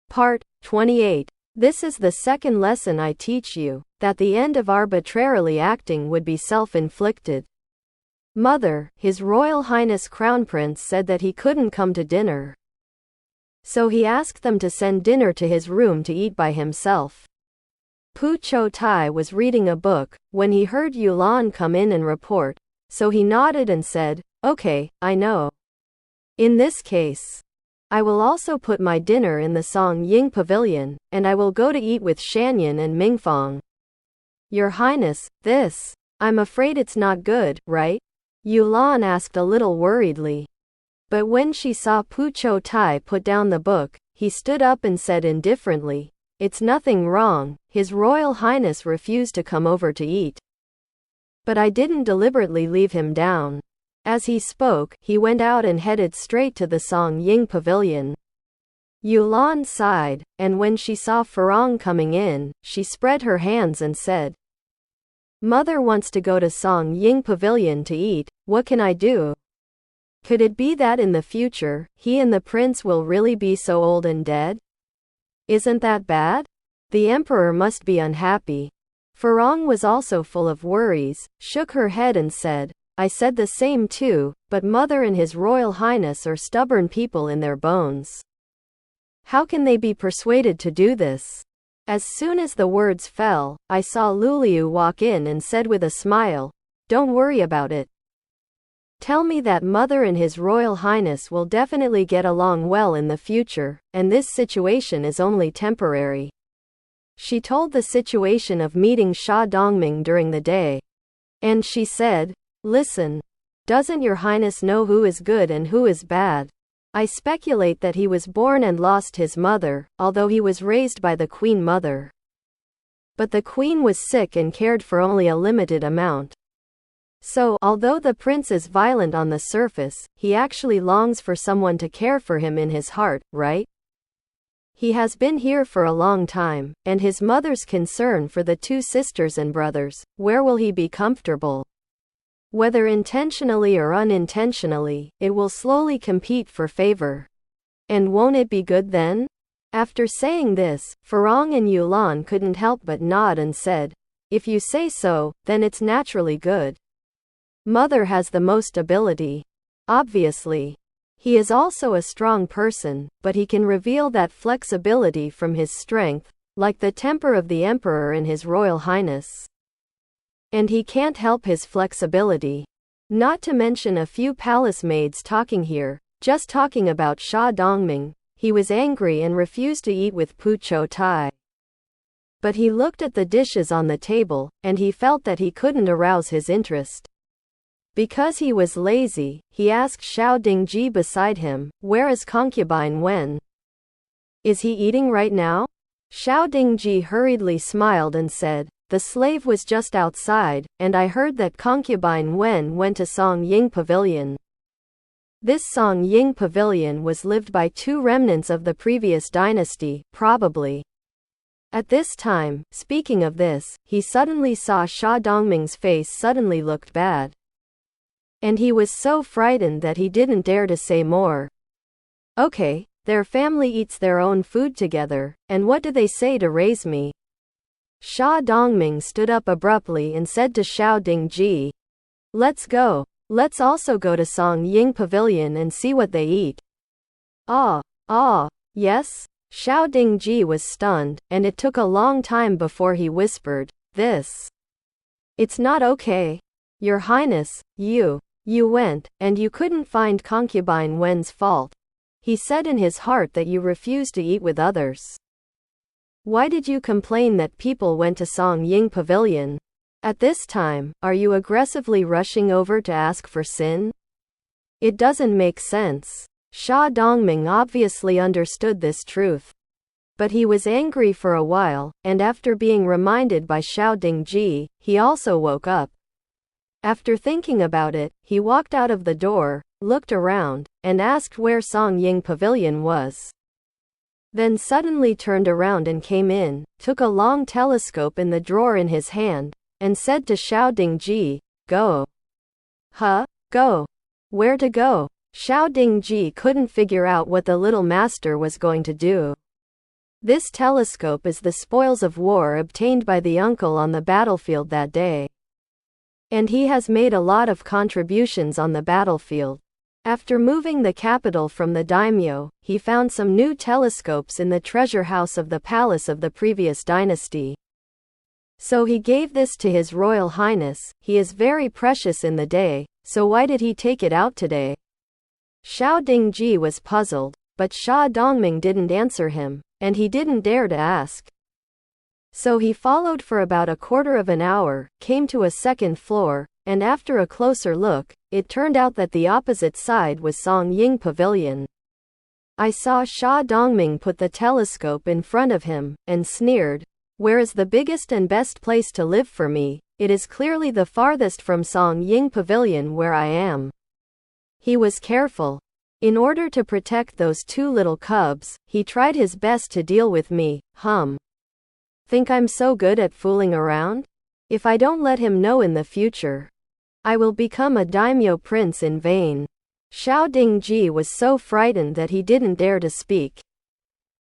Part 28. This is the second lesson I teach you, that the end of arbitrarily acting would be self-inflicted. Mother, His Royal Highness Crown Prince said that he couldn't come to dinner. So he asked them to send dinner to his room to eat by himself. Pu Qiutai was reading a book, when he heard Yulan come in and report, so he nodded and said, "Okay, I know. In this case, I will also put my dinner in the Song Ying Pavilion, and I will go to eat with Shanyan and Mingfang." "Your Highness, this, I'm afraid it's not good, right?" Yulan asked a little worriedly. But when she saw Pu Qiutai put down the book, he stood up and said indifferently, "It's nothing wrong, His Royal Highness refused to come over to eat. But I didn't deliberately leave him down." As he spoke, he went out and headed straight to the Song Ying Pavilion. Yulan sighed, and when she saw Farong coming in, she spread her hands and said, "Mother wants to go to Song Ying Pavilion to eat, what can I do? Could it be that in the future, he and the prince will really be so old and dead? Isn't that bad? The emperor must be unhappy." Farong was also full of worries, shook her head and said, "I said the same too, but Mother and His Royal Highness are stubborn people in their bones. How can they be persuaded to do this?" As soon as the words fell, I saw Luliu walk in and said with a smile, "Don't worry about it. Tell me that Mother and His Royal Highness will definitely get along well in the future, and this situation is only temporary." She told the situation of meeting Sha Dongming during the day. And she said, "Listen. Doesn't Your Highness know who is good and who is bad? I speculate that he was born and lost his mother, although he was raised by the Queen Mother. But the Queen was sick and cared for only a limited amount. So, although the prince is violent on the surface, he actually longs for someone to care for him in his heart, right? He has been here for a long time, and his mother's concern for the two sisters and brothers, where will he be comfortable? Whether intentionally or unintentionally, it will slowly compete for favor. And won't it be good then?" After saying this, Farong and Yulan couldn't help but nod and said, "If you say so, then it's naturally good. Mother has the most ability. Obviously. He is also a strong person, but he can reveal that flexibility from his strength, like the temper of the Emperor and His Royal Highness. And he can't help his flexibility. Not to mention a few palace maids talking here, just talking about Sha Dongming." He was angry and refused to eat with Pu Qiutai. But he looked at the dishes on the table, and he felt that he couldn't arouse his interest. Because he was lazy, he asked Xiao Dingji beside him, "Where is concubine Wen? Is he eating right now?" Xiao Dingji hurriedly smiled and said, "The slave was just outside, and I heard that concubine Wen went to Song Ying Pavilion." This Song Ying Pavilion was lived by two remnants of the previous dynasty, probably. At this time, speaking of this, he suddenly saw Sha Dongming's face suddenly looked bad. And he was so frightened that he didn't dare to say more. "Okay, their family eats their own food together, and what do they say to raise me?" Sha Dongming stood up abruptly and said to Xiao Dingji, "Let's go. Let's also go to Song Ying Pavilion and see what they eat." Yes?" Xiao Dingji was stunned, and it took a long time before he whispered, "This. It's not okay. Your Highness, you went, and you couldn't find concubine Wen's fault. He said in his heart that you refused to eat with others. Why did you complain that people went to Song Ying Pavilion? At this time, are you aggressively rushing over to ask for sin? It doesn't make sense." Sha Dongming obviously understood this truth. But he was angry for a while, and after being reminded by Xiao Dingji, he also woke up. After thinking about it, he walked out of the door, looked around, and asked where Song Ying Pavilion was. Then suddenly turned around and came in, took a long telescope in the drawer in his hand, and said to Xiao Dingji, "Go." "Huh? Go? Where to go?" Xiao Dingji couldn't figure out what the little master was going to do. This telescope is the spoils of war obtained by the uncle on the battlefield that day. And he has made a lot of contributions on the battlefield. After moving the capital from the daimyo, he found some new telescopes in the treasure house of the palace of the previous dynasty. So he gave this to His Royal Highness. He is very precious in the day, so why did he take it out today? Xiao Dingji was puzzled, but Xia Dongming didn't answer him, and he didn't dare to ask. So he followed for about a quarter of an hour, came to a second floor, and after a closer look, it turned out that the opposite side was Song Ying Pavilion. I saw Xia Dongming put the telescope in front of him, and sneered, "Where is the biggest and best place to live for me? It is clearly the farthest from Song Ying Pavilion where I am." He was careful. In order to protect those two little cubs, he tried his best to deal with me. Think I'm so good at fooling around? If I don't let him know in the future, I will become a daimyo prince in vain. Xiao Dingji was so frightened that he didn't dare to speak.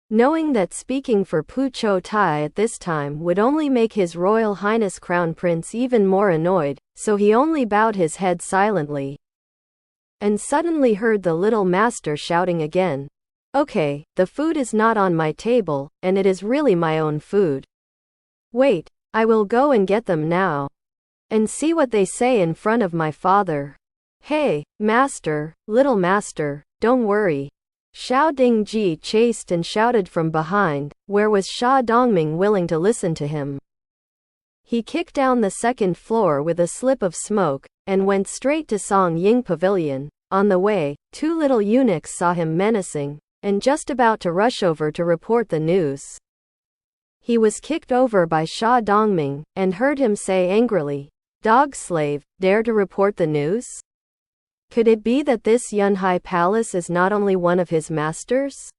Knowing that speaking for Pu Qiutai at this time would only make His Royal Highness Crown Prince even more annoyed, so he only bowed his head silently. And suddenly heard the little master shouting again. "Okay, the food is not on my table, and it is really my own food. Wait, I will go and get them now. And see what they say in front of my father. Hey, master, little master, don't worry." Xiao Dingji chased and shouted from behind. Where was Xia Dongming willing to listen to him? He kicked down the second floor with a slip of smoke, and went straight to Song Ying Pavilion. On the way, two little eunuchs saw him menacing, and just about to rush over to report the news. He was kicked over by Xia Dongming, and heard him say angrily, "Dog slave, dare to report the news? Could it be that this Yunhai palace is not only one of his masters?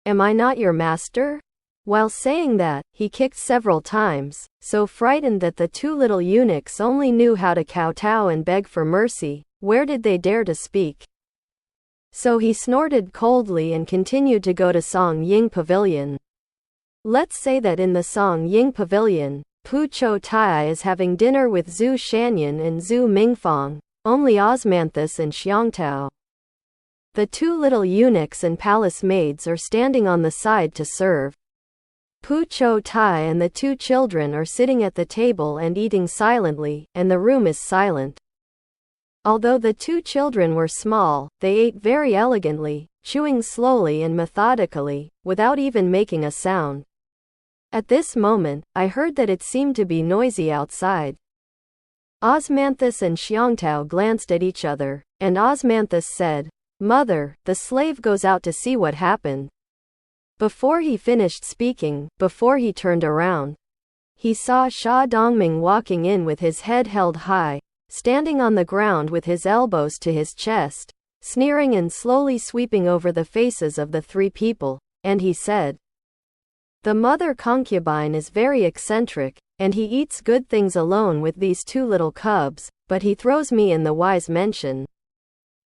Am I not your master?" While saying that, he kicked several times, so frightened that the two little eunuchs only knew how to kowtow and beg for mercy. Where did they dare to speak? So he snorted coldly and continued to go to Song Ying Pavilion. Let's say that in the Song Ying Pavilion, Pu Qiutai is having dinner with Zhu Shanyan and Zhu Mingfang, only Osmanthus and Xiangtao. The two little eunuchs and palace maids are standing on the side to serve. Pu Qiutai and the two children are sitting at the table and eating silently, and the room is silent. Although the two children were small, they ate very elegantly, chewing slowly and methodically, without even making a sound. At this moment, I heard that it seemed to be noisy outside. Osmanthus and Xiangtao glanced at each other, and Osmanthus said, "Mother, the slave goes out to see what happened." Before he finished speaking, before he turned around, he saw Xia Dongming walking in with his head held high, standing on the ground with his elbows to his chest, sneering and slowly sweeping over the faces of the three people, and he said, "The mother concubine is very eccentric, and he eats good things alone with these two little cubs, but he throws me in the wise mention."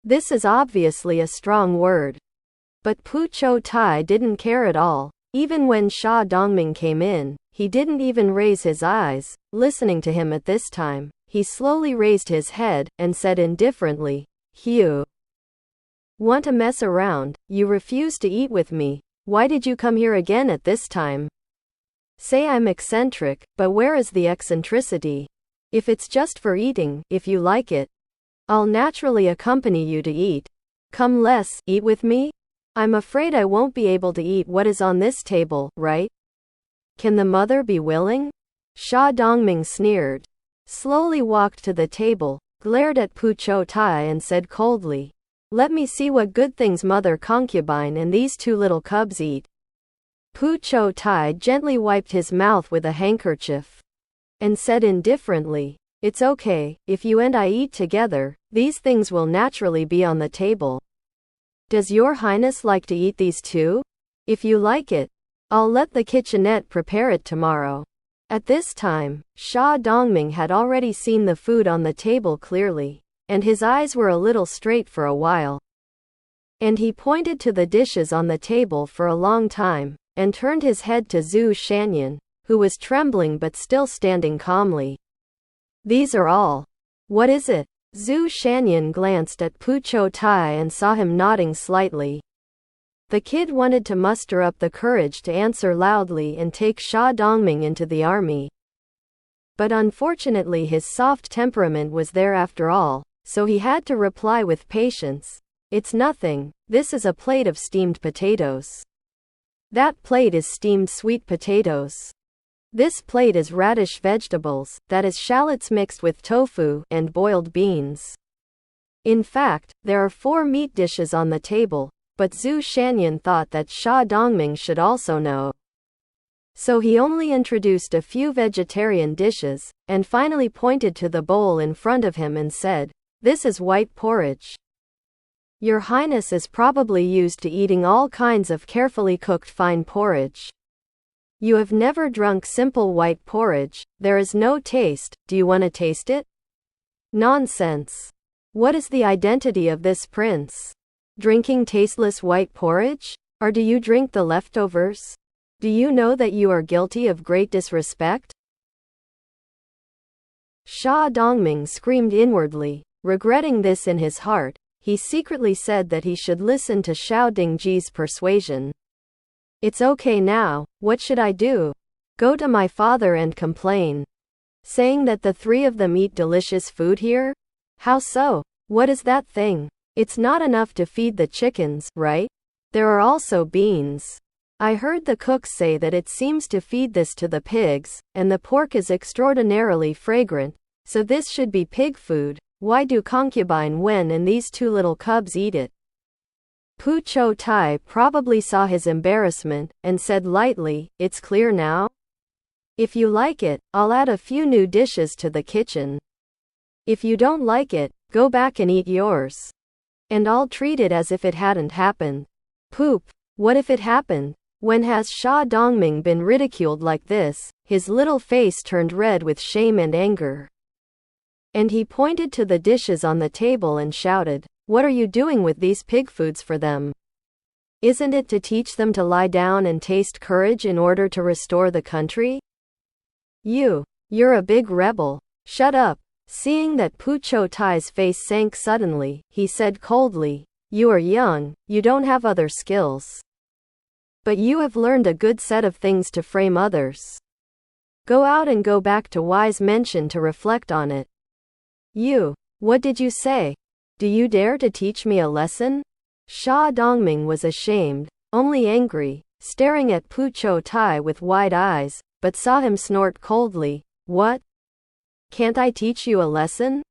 This is obviously a strong word. But Pu Qiutai didn't care at all. Even when Xia Dongming came in, he didn't even raise his eyes. Listening to him at this time, he slowly raised his head, and said indifferently, "You want to mess around? You refuse to eat with me. Why did you come here again at this time? Say I'm eccentric, but where is the eccentricity? If it's just for eating, if you like it, I'll naturally accompany you to eat. Come, let's eat with me? I'm afraid I won't be able to eat what is on this table, right? Can the mother be willing?" Xia Dongming sneered, slowly walked to the table, glared at Pu Qiutai and said coldly, "Let me see what good things mother concubine and these two little cubs eat." Pu Qiutai gently wiped his mouth with a handkerchief, and said indifferently, "It's okay, if you and I eat together, these things will naturally be on the table. Does your highness like to eat these too? If you like it, I'll let the kitchenette prepare it tomorrow." At this time, Xia Dongming had already seen the food on the table clearly, and his eyes were a little straight for a while. And he pointed to the dishes on the table for a long time, and turned his head to Xu Shanyan, who was trembling but still standing calmly. These are all. What is it? Xu Shanyan glanced at Pu Qiutai and saw him nodding slightly. The kid wanted to muster up the courage to answer loudly and take Xia Dongming into the army. But unfortunately his soft temperament was there after all, so he had to reply with patience. It's nothing, this is a plate of steamed potatoes. That plate is steamed sweet potatoes. This plate is radish vegetables, that is shallots mixed with tofu, and boiled beans. In fact, there are 4 meat dishes on the table, but Xu Shanyan thought that Xia Dongming should also know. So he only introduced a few vegetarian dishes, and finally pointed to the bowl in front of him and said, "This is white porridge. Your Highness is probably used to eating all kinds of carefully cooked fine porridge. You have never drunk simple white porridge, there is no taste, do you want to taste it?" Nonsense. What is the identity of this prince? Drinking tasteless white porridge? Or do you drink the leftovers? Do you know that you are guilty of great disrespect? Xia Dongming screamed inwardly, regretting this in his heart. He secretly said that he should listen to Xiao Dingji's persuasion. It's okay now, what should I do? Go to my father and complain. Saying that the 3 of them eat delicious food here? How so? What is that thing? It's not enough to feed the chickens, right? There are also beans. I heard the cooks say that it seems to feed this to the pigs, and the pork is extraordinarily fragrant, so this should be pig food. Why do concubine Wen and these 2 little cubs eat it? Pu Qiutai probably saw his embarrassment, and said lightly, "It's clear now? If you like it, I'll add a few new dishes to the kitchen. If you don't like it, go back and eat yours. And I'll treat it as if it hadn't happened." Poop. What if it happened? When has Xia Dongming been ridiculed like this? His little face turned red with shame and anger. And he pointed to the dishes on the table and shouted, "What are you doing with these pig foods for them? Isn't it to teach them to lie down and taste courage in order to restore the country? You're a big rebel. Shut up." Seeing that Pu Qiutai's face sank suddenly, he said coldly, "You are young, you don't have other skills. But you have learned a good set of things to frame others. Go out and go back to wise mention to reflect on it." What did you say? Do you dare to teach me a lesson? Xia Dongming was ashamed, only angry, staring at Pu Qiutai with wide eyes, but saw him snort coldly, "What? Can't I teach you a lesson?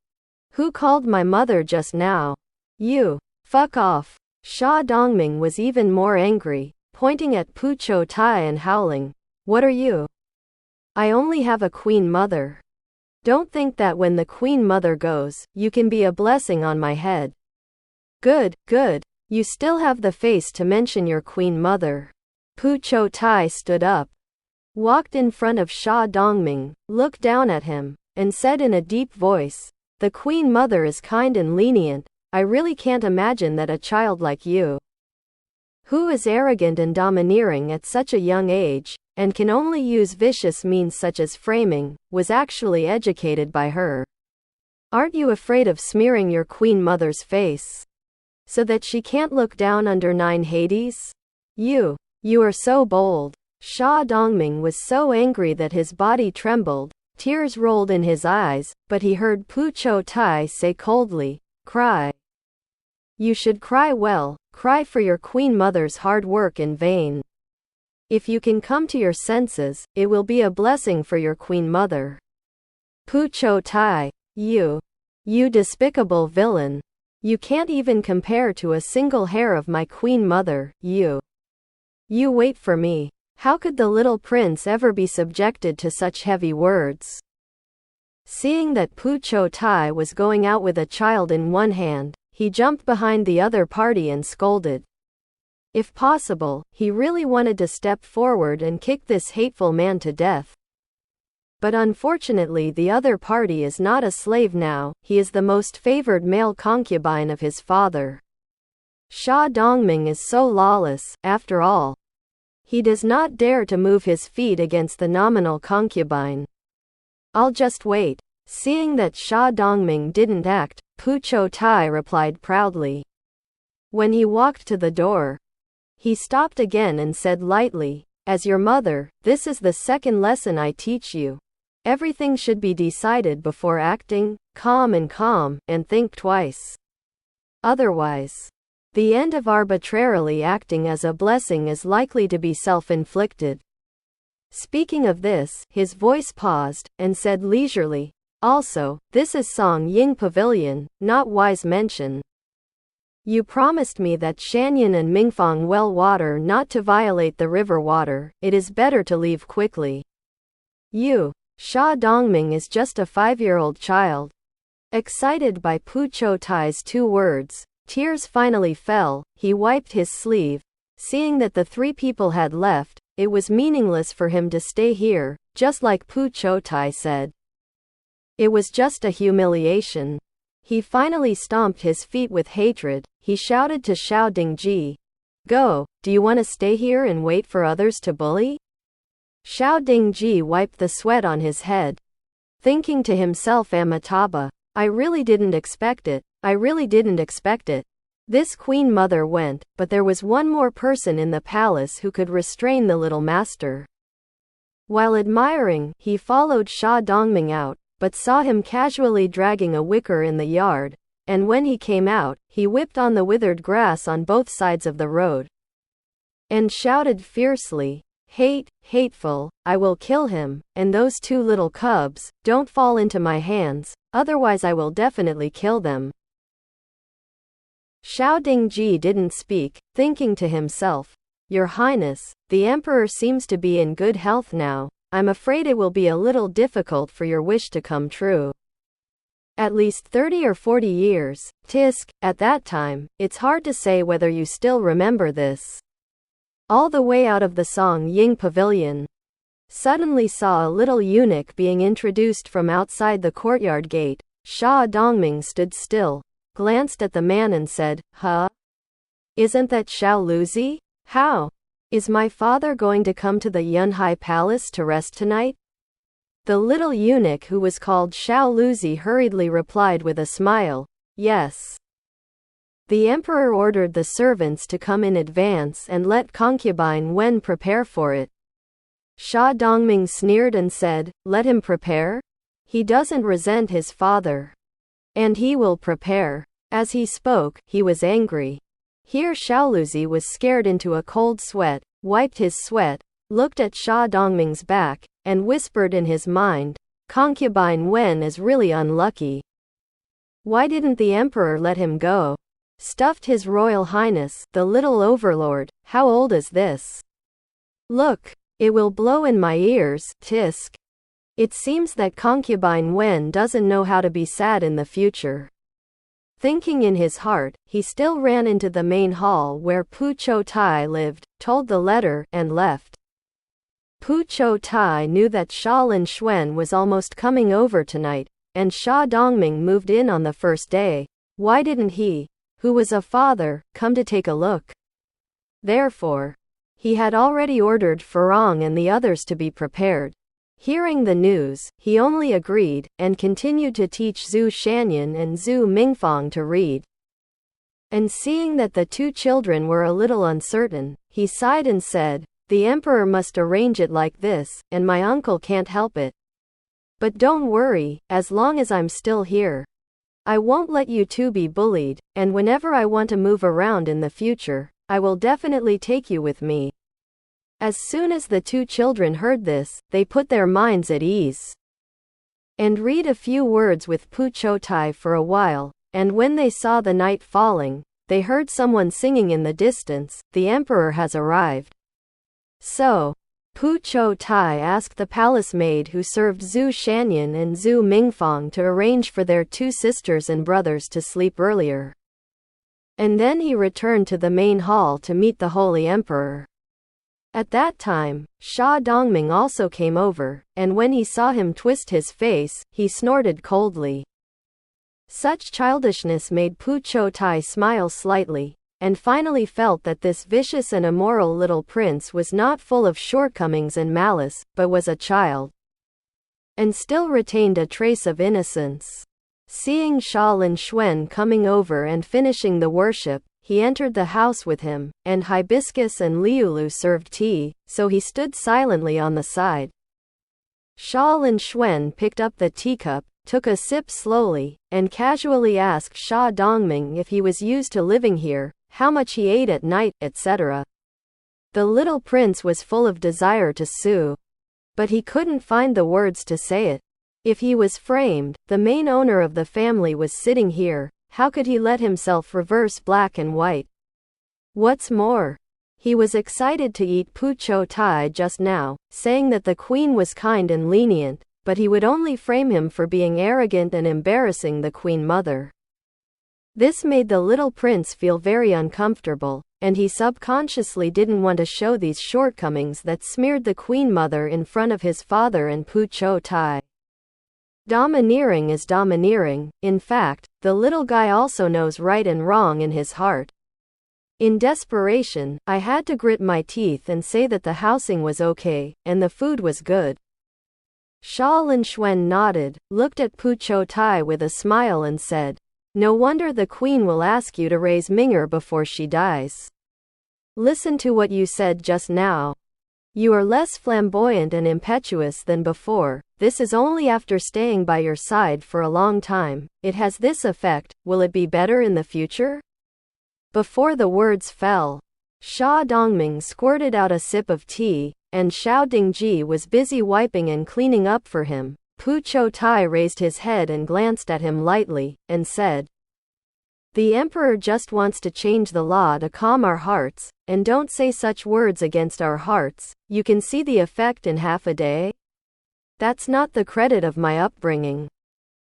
Who called my mother just now? You. Fuck off." Xia Dongming was even more angry, pointing at Pu Qiutai and howling, "What are you? I only have a queen mother. Don't think that when the queen mother goes, you can be a blessing on my head. Good. You still have the face to mention your queen mother." Pu Qiutai stood up, walked in front of Xia Dongming, looked down at him, and said in a deep voice, "The queen mother is kind and lenient. I really can't imagine that a child like you, who is arrogant and domineering at such a young age, and can only use vicious means such as framing, was actually educated by her. Aren't you afraid of smearing your queen mother's face, so that she can't look down under 9 Hades? You are so bold." Xia Dongming was so angry that his body trembled, tears rolled in his eyes, but he heard Pu Qiutai say coldly, "Cry. You should cry well, cry for your queen mother's hard work in vain. If you can come to your senses, it will be a blessing for your queen mother." Pu Qiutai, you despicable villain. You can't even compare to a single hair of my queen mother. You wait for me. How could the little prince ever be subjected to such heavy words? Seeing that Pu Qiutai was going out with a child in one hand, he jumped behind the other party and scolded. If possible, he really wanted to step forward and kick this hateful man to death. But unfortunately the other party is not a slave now, he is the most favored male concubine of his father. Xia Dongming is so lawless, after all. He does not dare to move his feet against the nominal concubine. I'll just wait. Seeing that Xia Dongming didn't act, Pu Qiutai replied proudly. When he walked to the door, he stopped again and said lightly, "As your mother, this is the second lesson I teach you. Everything should be decided before acting, calm, and think twice. Otherwise, the end of arbitrarily acting as a blessing is likely to be self-inflicted." Speaking of this, his voice paused, and said leisurely, "Also, this is Song Ying Pavilion, not wise mention. You promised me that Shanyan and Mingfang well water not to violate the river water. It is better to leave quickly. Xia Dongming is just a 5-year-old child." Excited by Pu Qiutai's 2 words, tears finally fell. He wiped his sleeve. Seeing that the 3 people had left, it was meaningless for him to stay here, just like Pu Qiutai said. It was just a humiliation. He finally stomped his feet with hatred. He shouted to Xiao Dingji, "Go, do you want to stay here and wait for others to bully?" Xiao Dingji wiped the sweat on his head, thinking to himself, Amitabha, I really didn't expect it. This queen mother went, but there was one more person in the palace who could restrain the little master. While admiring, he followed Xia Dongming out, but saw him casually dragging a wicker in the yard, and when he came out, he whipped on the withered grass on both sides of the road, and shouted fiercely, Hateful, I will kill him, and those 2 little cubs, don't fall into my hands, otherwise I will definitely kill them." Xiao Dingji didn't speak, thinking to himself, "Your Highness, the Emperor seems to be in good health now. I'm afraid it will be a little difficult for your wish to come true. At least 30 or 40 years, tisk, at that time, it's hard to say whether you still remember this." All the way out of the Song Ying Pavilion, suddenly saw a little eunuch being introduced from outside the courtyard gate. Xia Dongming stood still, glanced at the man and said, "Huh? Isn't that Xiao Luzi? How? Is my father going to come to the Yunhai Palace to rest tonight?" The little eunuch, who was called Xiao Luzi, hurriedly replied with a smile, "Yes." The emperor ordered the servants to come in advance and let concubine Wen prepare for it. Xia Dongming sneered and said, "Let him prepare? He doesn't resent his father. And he will prepare." As he spoke, he was angry. Here Xiaoluzi was scared into a cold sweat, wiped his sweat, looked at Xia Dongming's back, and whispered in his mind, "Concubine Wen is really unlucky. Why didn't the emperor let him go? Stuffed His Royal Highness, the little overlord, how old is this? Look, it will blow in my ears, tisk." It seems that concubine Wen doesn't know how to be sad in the future. Thinking in his heart, he still ran into the main hall where Pu Qiutai lived, told the letter, and left. Pu Qiutai knew that Xia Linxuan was almost coming over tonight, and Xia Dongming moved in on the first day. Why didn't he, who was a father, come to take a look? Therefore, he had already ordered Farong and the others to be prepared. Hearing the news, he only agreed, and continued to teach Zhu Shanyan and Zhu Mingfang to read. And seeing that the 2 children were a little uncertain, he sighed and said, "The emperor must arrange it like this, and my uncle can't help it. But don't worry, as long as I'm still here, I won't let you 2 be bullied, and whenever I want to move around in the future, I will definitely take you with me." As soon as the 2 children heard this, they put their minds at ease and read a few words with Pu Qiutai for a while, and when they saw the night falling, they heard someone singing in the distance, "The emperor has arrived." So, Pu Qiutai asked the palace maid who served Zhu Shanyan and Zhu Mingfang to arrange for their 2 sisters and brothers to sleep earlier. And then he returned to the main hall to meet the Holy Emperor. At that time, Xia Dongming also came over, and when he saw him twist his face, he snorted coldly. Such childishness made Pu Qiutai smile slightly, and finally felt that this vicious and immoral little prince was not full of shortcomings and malice, but was a child, and still retained a trace of innocence. Seeing Xia Linxuan coming over and finishing the worship, he entered the house with him, and Hibiscus and Liulu served tea, so he stood silently on the side. Xia Linxuan picked up the teacup, took a sip slowly, and casually asked Xia Dongming if he was used to living here, how much he ate at night, etc. The little prince was full of desire to sue, but he couldn't find the words to say it. If he was framed, the main owner of the family was sitting here, how could he let himself reverse black and white? What's more, he was excited to eat Pu Qiutai just now, saying that the queen was kind and lenient, but he would only frame him for being arrogant and embarrassing the queen mother. This made the little prince feel very uncomfortable, and he subconsciously didn't want to show these shortcomings that smeared the queen mother in front of his father and Pu Qiutai. Domineering is domineering. In fact, the little guy also knows right and wrong in his heart. In desperation, I had to grit my teeth and say that the housing was okay, and the food was good. Xia Linxuan nodded, looked at Pu Qiutai with a smile and said, "No wonder the queen will ask you to raise Ming'er before she dies. Listen to what you said just now. You are less flamboyant and impetuous than before. This is only after staying by your side for a long time. It has this effect. Will it be better in the future?" Before the words fell, Xia Dongming squirted out a sip of tea, and Xiao Dingji was busy wiping and cleaning up for him. Pu Qiutai raised his head and glanced at him lightly, and said, "The emperor just wants to change the law to calm our hearts, and don't say such words against our hearts. You can see the effect in half a day? That's not the credit of my upbringing.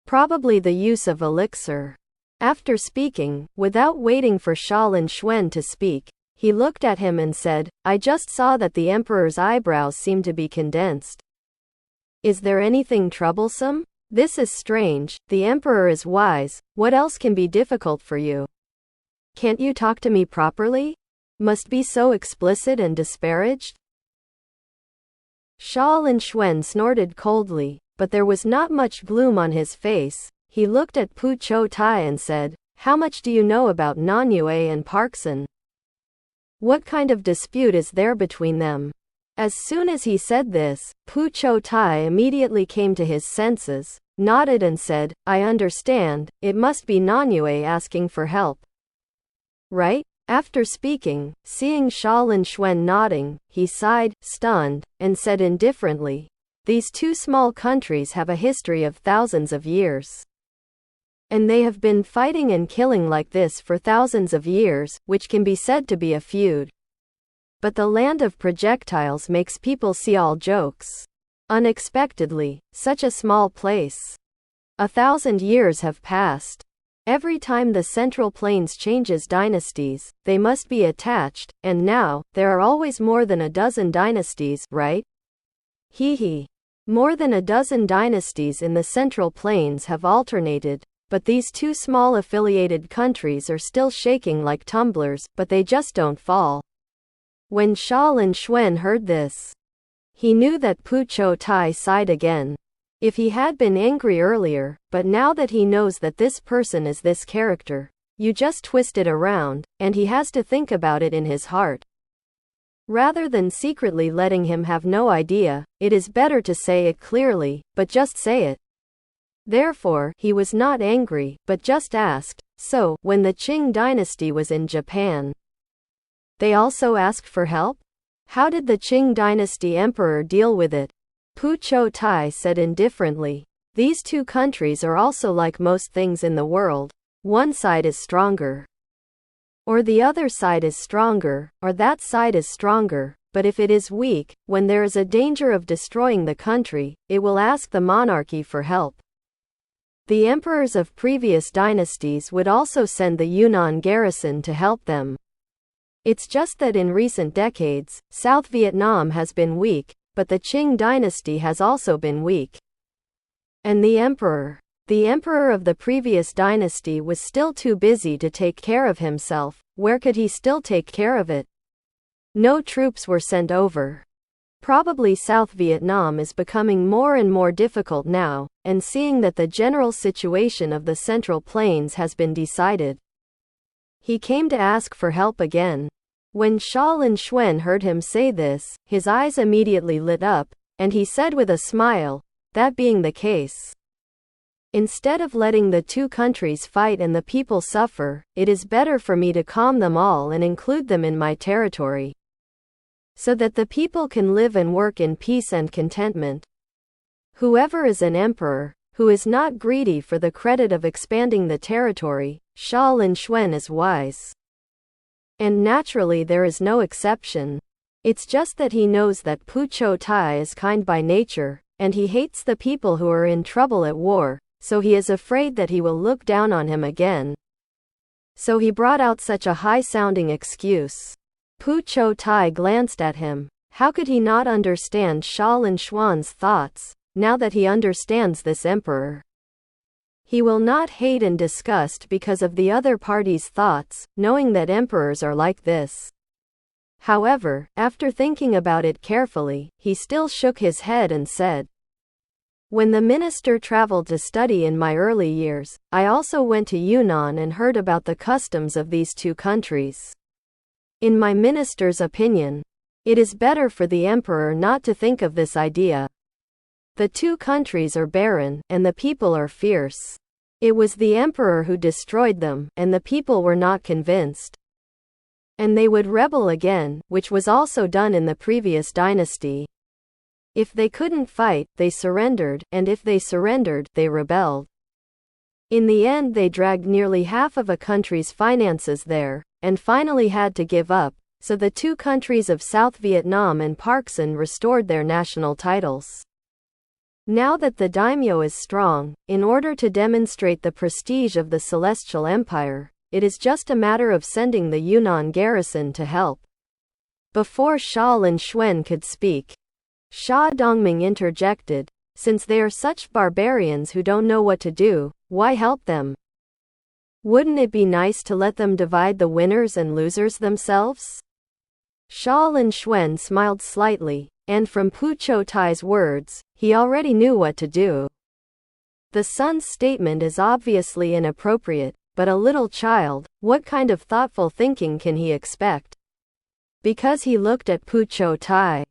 Probably the use of elixir." After speaking, without waiting for Xia Linxuan to speak, he looked at him and said, "I just saw that the emperor's eyebrows seem to be condensed. Is there anything troublesome? This is strange. The emperor is wise. What else can be difficult for you? Can't you talk to me properly? Must be so explicit and disparaged?" Xia Linxuan snorted coldly, but there was not much gloom on his face. He looked at Pu Qiutai and said, "How much do you know about Nanyue and Parkson? What kind of dispute is there between them?" As soon as he said this, Pu Qiutai immediately came to his senses, nodded and said, "I understand, it must be Nanyue asking for help. Right?" After speaking, seeing Xia Linxuan nodding, he sighed, stunned, and said indifferently, "These two small countries have a history of thousands of years. And they have been fighting and killing like this for thousands of years, which can be said to be a feud. But the land of projectiles makes people see all jokes. Unexpectedly, such a small place. 1,000 years have passed. Every time the Central Plains changes dynasties, they must be attached, and now, there are always more than a dozen dynasties, right? Hee. More than a dozen dynasties in the Central Plains have alternated, but these two small affiliated countries are still shaking like tumblers, but they just don't fall." When Xia Linxuan heard this, he knew that Pu Qiutai sighed again. If he had been angry earlier, but now that he knows that this person is this character, you just twist it around, and he has to think about it in his heart. Rather than secretly letting him have no idea, it is better to say it clearly, but just say it. Therefore, he was not angry, but just asked, "So, when the Qing dynasty was in Japan, they also asked for help? How did the Qing dynasty emperor deal with it?" Pu Qiutai said indifferently, "These two countries are also like most things in the world. One side is stronger, or the other side is stronger, or that side is stronger, but if it is weak, when there is a danger of destroying the country, it will ask the monarchy for help. The emperors of previous dynasties would also send the Yunnan garrison to help them. It's just that in recent decades, South Vietnam has been weak, but the Qing dynasty has also been weak. And the emperor, The emperor of the previous dynasty was still too busy to take care of himself. Where could he still take care of it? No troops were sent over. Probably South Vietnam is becoming more and more difficult now, and seeing that the general situation of the Central Plains has been decided, he came to ask for help again. When Xia Linxuan heard him say this, his eyes immediately lit up, and he said with a smile, "That being the case, instead of letting the two countries fight and the people suffer, it is better for me to calm them all and include them in my territory, so that the people can live and work in peace and contentment. Whoever is an emperor, who is not greedy for the credit of expanding the territory, Xia Linxuan is wise. And naturally there is no exception. It's just that he knows that Pu Qiutai is kind by nature, and he hates the people who are in trouble at war, so he is afraid that he will look down on him again. So he brought out such a high-sounding excuse." Pu Qiutai glanced at him. How could he not understand Xia Linxuan's thoughts, now that he understands this emperor? He will not hate and disgust because of the other party's thoughts, knowing that emperors are like this. However, after thinking about it carefully, he still shook his head and said, "When the minister traveled to study in my early years, I also went to Yunnan and heard about the customs of these two countries. In my minister's opinion, it is better for the emperor not to think of this idea. The two countries are barren, and the people are fierce. It was the emperor who destroyed them, and the people were not convinced. And they would rebel again, which was also done in the previous dynasty. If they couldn't fight, they surrendered, and if they surrendered, they rebelled. In the end they dragged nearly half of a country's finances there, and finally had to give up, so the two countries of South Vietnam and Pakistan restored their national titles. Now that the daimyo is strong, in order to demonstrate the prestige of the Celestial Empire, it is just a matter of sending the Yunnan garrison to help." Before Xia Linxuan could speak, Xia Dongming interjected, "Since they are such barbarians who don't know what to do, why help them? Wouldn't it be nice to let them divide the winners and losers themselves?" Xia Linxuan smiled slightly, and from Pu Qiutai's words, he already knew what to do. The son's statement is obviously inappropriate, but a little child, what kind of thoughtful thinking can he expect? Because he looked at Pu Qiutai.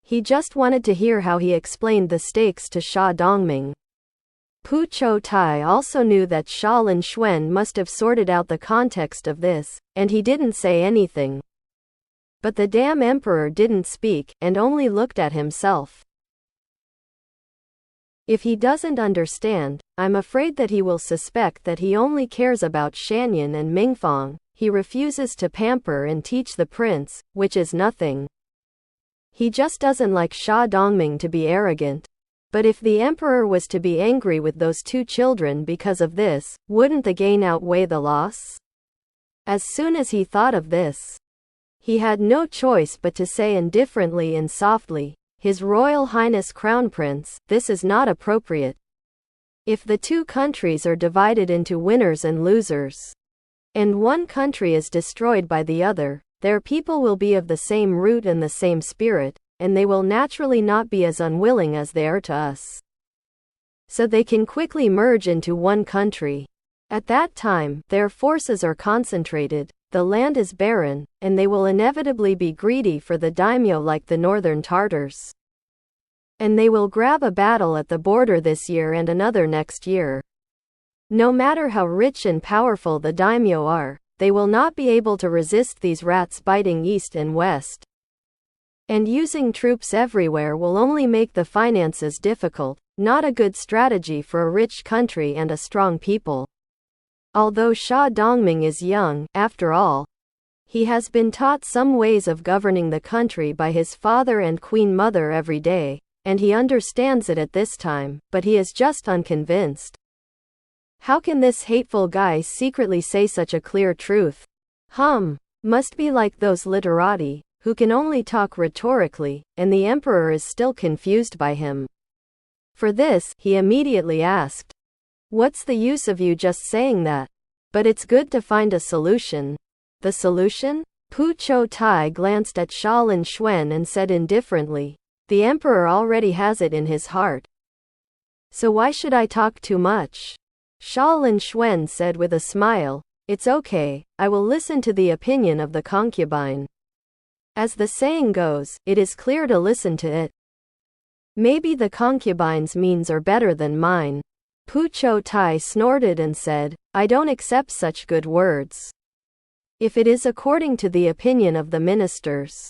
He just wanted to hear how he explained the stakes to Xia Dongming. Pu Qiutai also knew that Xia Linxuan must have sorted out the context of this, and he didn't say anything. But the damn emperor didn't speak, and only looked at himself. If he doesn't understand, I'm afraid that he will suspect that he only cares about Shanyan and Mingfang. He refuses to pamper and teach the prince, which is nothing. He just doesn't like Xia Dongming to be arrogant. But if the emperor was to be angry with those two children because of this, wouldn't the gain outweigh the loss? As soon as he thought of this, he had no choice but to say indifferently and softly, "His Royal Highness Crown Prince, this is not appropriate. If the two countries are divided into winners and losers, and one country is destroyed by the other, their people will be of the same root and the same spirit, and they will naturally not be as unwilling as they are to us. So they can quickly merge into one country. At that time, their forces are concentrated, the land is barren, and they will inevitably be greedy for the daimyo like the northern Tartars. And they will grab a battle at the border this year and another next year. No matter how rich and powerful the daimyo are, they will not be able to resist these rats biting east and west. And using troops everywhere will only make the finances difficult, not a good strategy for a rich country and a strong people. Although Xia Dongming is young, after all, he has been taught some ways of governing the country by his father and queen mother every day, and he understands it at this time, but he is just unconvinced. How can this hateful guy secretly say such a clear truth? Must be like those literati, who can only talk rhetorically, and the emperor is still confused by him. For this, he immediately asked, What's the use of you just saying that? But it's good to find a solution. The solution? Pu Qiutai glanced at Xia Linxuan and said indifferently, the emperor already has it in his heart. So why should I talk too much? Xia Linxuan said with a smile, it's okay, I will listen to the opinion of the concubine. As the saying goes, it is clear to listen to it. Maybe the concubine's means are better than mine. Pu Qiutai snorted and said, I don't accept such good words. If it is according to the opinion of the ministers,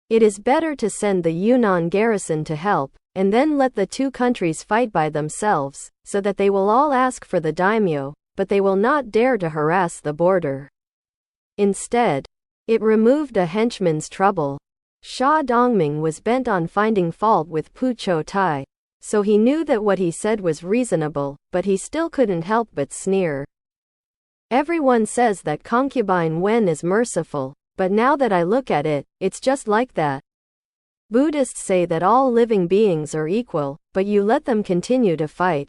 it is better to send the Yunnan garrison to help, and then let the two countries fight by themselves, so that they will all ask for the daimyo, but they will not dare to harass the border. Instead, it removed a henchman's trouble. Xia Dongming was bent on finding fault with Pu Qiutai, so he knew that what he said was reasonable, but he still couldn't help but sneer. Everyone says that concubine Wen is merciful, but now that I look at it, it's just like that. Buddhists say that all living beings are equal, but you let them continue to fight.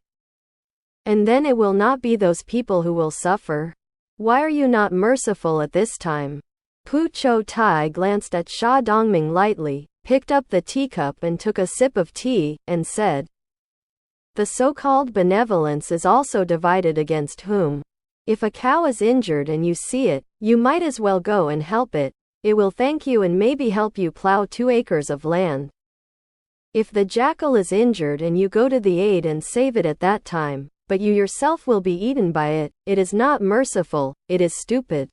And then it will not be those people who will suffer. Why are you not merciful at this time? Pu Qiutai glanced at Xia Dongming lightly, picked up the teacup and took a sip of tea, and said, the so-called benevolence is also divided against whom? If a cow is injured and you see it, you might as well go and help it. It will thank you and maybe help you plow 2 acres of land. If the jackal is injured and you go to the aid and save it at that time, but you yourself will be eaten by it, it is not merciful, it is stupid.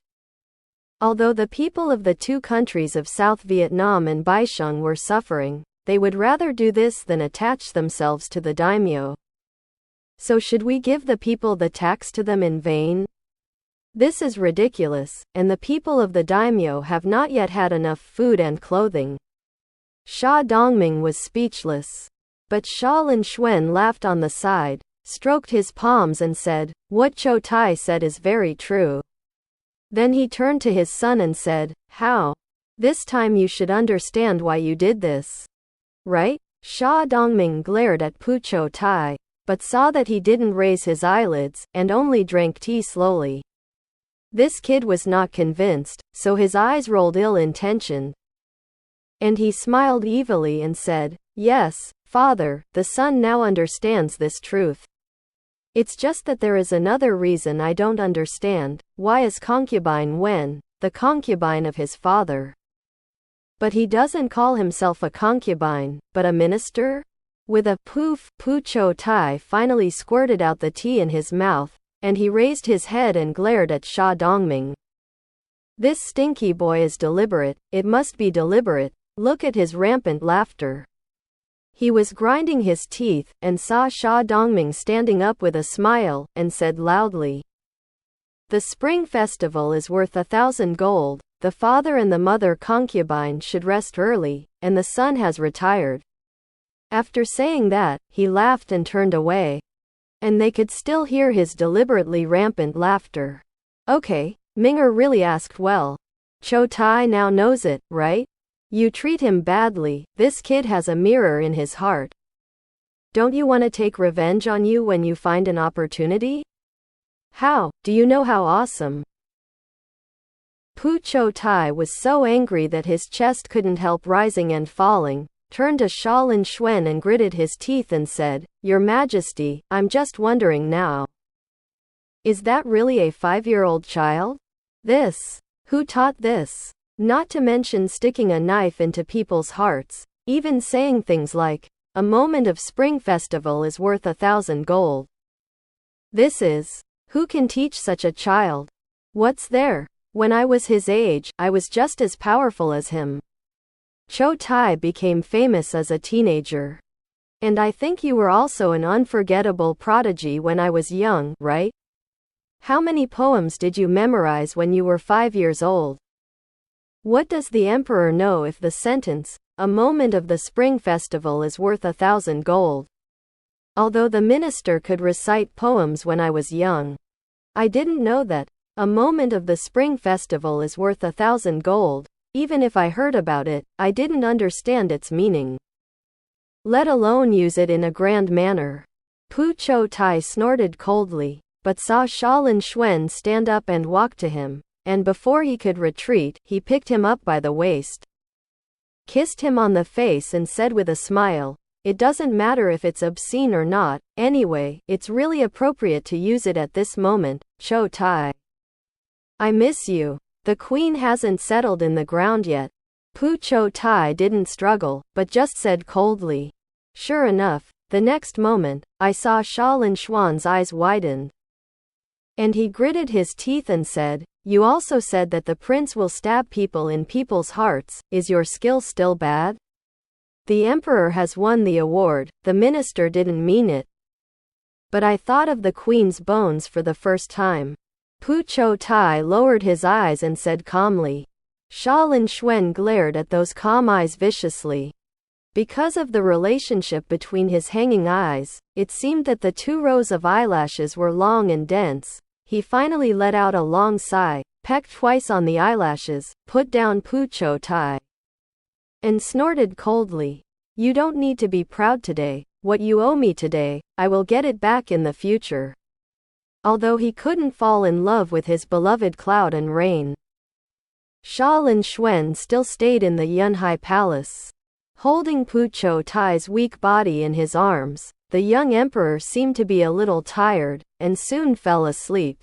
Although the people of the 2 countries of South Vietnam and Baicheng were suffering, they would rather do this than attach themselves to the daimyo. So should we give the people the tax to them in vain? This is ridiculous, and the people of the daimyo have not yet had enough food and clothing. Xia Dongming was speechless. But Xia Linxuan laughed on the side, stroked his palms and said, what Qiutai said is very true. Then he turned to his son and said, how? This time you should understand why you did this. Right? Xia Dongming glared at Pu Qiutai, but saw that he didn't raise his eyelids, and only drank tea slowly. This kid was not convinced, so his eyes rolled ill-intentioned. And he smiled evilly and said, yes, father, the son now understands this truth. It's just that there is another reason I don't understand. Why is concubine Wen, the concubine of his father? But he doesn't call himself a concubine, but a minister? With a poof, Pu Qiutai finally squirted out the tea in his mouth, and he raised his head and glared at Xia Dongming. This stinky boy is deliberate, it must be deliberate, look at his rampant laughter. He was grinding his teeth, and saw Xia Dongming standing up with a smile, and said loudly, the spring festival is worth 1,000 gold, the father and the mother concubine should rest early, and the son has retired. After saying that, he laughed and turned away. And they could still hear his deliberately rampant laughter. Okay, Ming'er really asked well. Qiutai now knows it, right? You treat him badly, this kid has a mirror in his heart. Don't you want to take revenge on you when you find an opportunity? How? Do you know how awesome? Pu Qiutai was so angry that his chest couldn't help rising and falling, turned to Xia Linxuan and gritted his teeth and said, Your Majesty, I'm just wondering now. Is that really a 5-year-old child? This. Who taught this? Not to mention sticking a knife into people's hearts, even saying things like, a moment of spring festival is worth 1,000 gold. This is. Who can teach such a child? What's there? When I was his age, I was just as powerful as him. Qiutai became famous as a teenager. And I think you were also an unforgettable prodigy when I was young, right? How many poems did you memorize when you were 5 years old? What does the emperor know if the sentence, a moment of the spring festival is worth 1,000 gold? Although the minister could recite poems when I was young, I didn't know that, a moment of the spring festival is worth 1,000 gold. Even if I heard about it, I didn't understand its meaning. Let alone use it in a grand manner. Pu Qiutai snorted coldly, but saw Xia Linxuan stand up and walk to him, and before he could retreat, he picked him up by the waist, kissed him on the face and said with a smile, "It doesn't matter if it's obscene or not, anyway, it's really appropriate to use it at this moment, Qiutai. I miss you. The queen hasn't settled in the ground yet." Pu Qiutai didn't struggle, but just said coldly. Sure enough, the next moment, I saw Xia Linxuan's eyes widened. And he gritted his teeth and said, "You also said that the prince will stab people in people's hearts. Is your skill still bad? The emperor has won the award. The minister didn't mean it. But I thought of the queen's bones for the first time." Pu Qiutai lowered his eyes and said calmly. Xia Linxuan glared at those calm eyes viciously. Because of the relationship between his hanging eyes, it seemed that the 2 rows of eyelashes were long and dense. He finally let out a long sigh, pecked twice on the eyelashes, put down Pu Qiutai, and snorted coldly. "You don't need to be proud today. What you owe me today, I will get it back in the future." Although he couldn't fall in love with his beloved Cloud and Rain, Xia Linxuan still stayed in the Yunhai Palace. Holding Pu Qiutai's weak body in his arms, the young emperor seemed to be a little tired, and soon fell asleep.